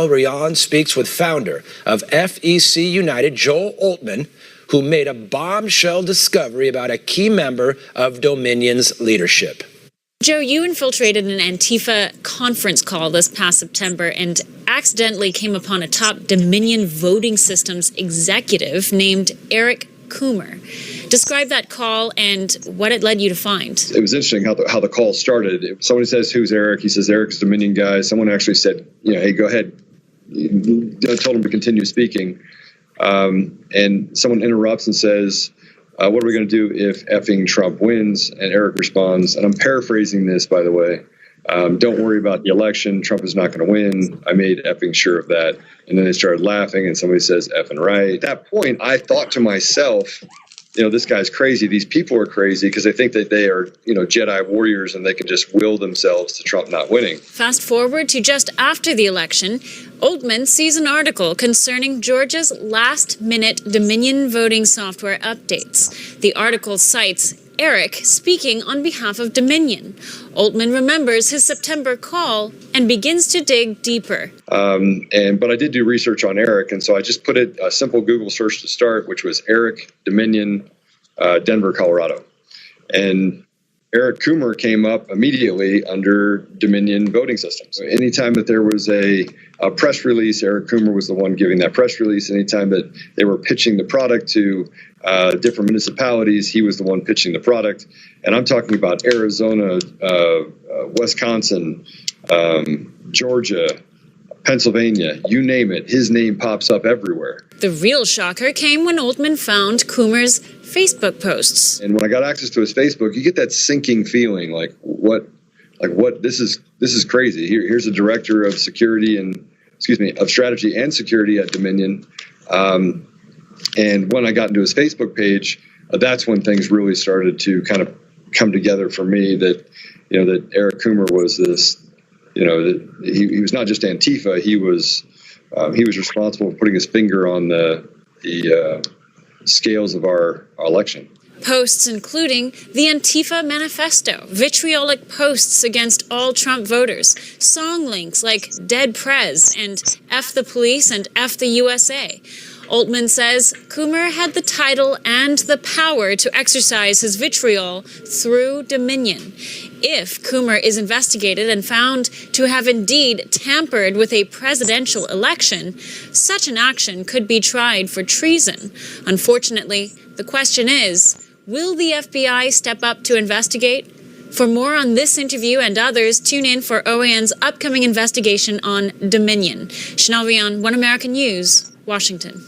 Rian speaks with founder of FEC United, Joel Oltmann, who made a bombshell discovery about a key member of Dominion's leadership. Joe, you infiltrated an Antifa conference call this past September and accidentally came upon a top Dominion voting systems executive named Eric Coomer. Describe that call and what it led you to find. It was interesting how the call started. Somebody says, "Who's Eric?" He says, "Eric's a Dominion guy." Someone actually said, "Hey, go ahead." I told him to continue speaking. And someone interrupts and says, "What are we going to do if effing Trump wins?" And Eric responds, and I'm paraphrasing this, by the way, "Don't worry about the election. Trump is not going to win. I made effing sure of that." And then they started laughing, and somebody says, "Effing right." At that point, I thought to myself, this guy's crazy. These people are crazy because they think that they are, Jedi warriors and they can just will themselves to Trump not winning. Fast forward to just after the election, Oltmann sees an article concerning Georgia's last-minute Dominion voting software updates. The article cites Eric speaking on behalf of Dominion. Oltmann remembers his September call and begins to dig deeper. But I did do research on Eric, and so I just put a simple Google search to start, which was Eric Dominion, Denver, Colorado. And Eric Coomer came up immediately under Dominion voting systems. So anytime that there was a press release, Eric Coomer was the one giving that press release. Anytime that they were pitching the product to different municipalities, he was the one pitching the product. And I'm talking about Arizona, Wisconsin, Georgia, Pennsylvania, you name it. His name pops up everywhere. The real shocker came when Oltmann found Coomer's Facebook posts. And when I got access to his Facebook, you get that sinking feeling like what this is crazy. Here's a director of strategy and security at Dominion. And when I got into his Facebook page, that's when things really started to kind of come together for me that Eric Coomer was this, that he was not just Antifa, he was responsible for putting his finger on the scales of our election. Posts including the Antifa Manifesto, vitriolic posts against all Trump voters, song links like Dead Prez and F the Police and F the USA. Oltmann says Coomer had the title and the power to exercise his vitriol through Dominion. If Coomer is investigated and found to have indeed tampered with a presidential election, such an action could be tried for treason. Unfortunately, the question is, will the FBI step up to investigate? For more on this interview and others, tune in for OAN's upcoming investigation on Dominion. Chanel Rian, One American News, Washington.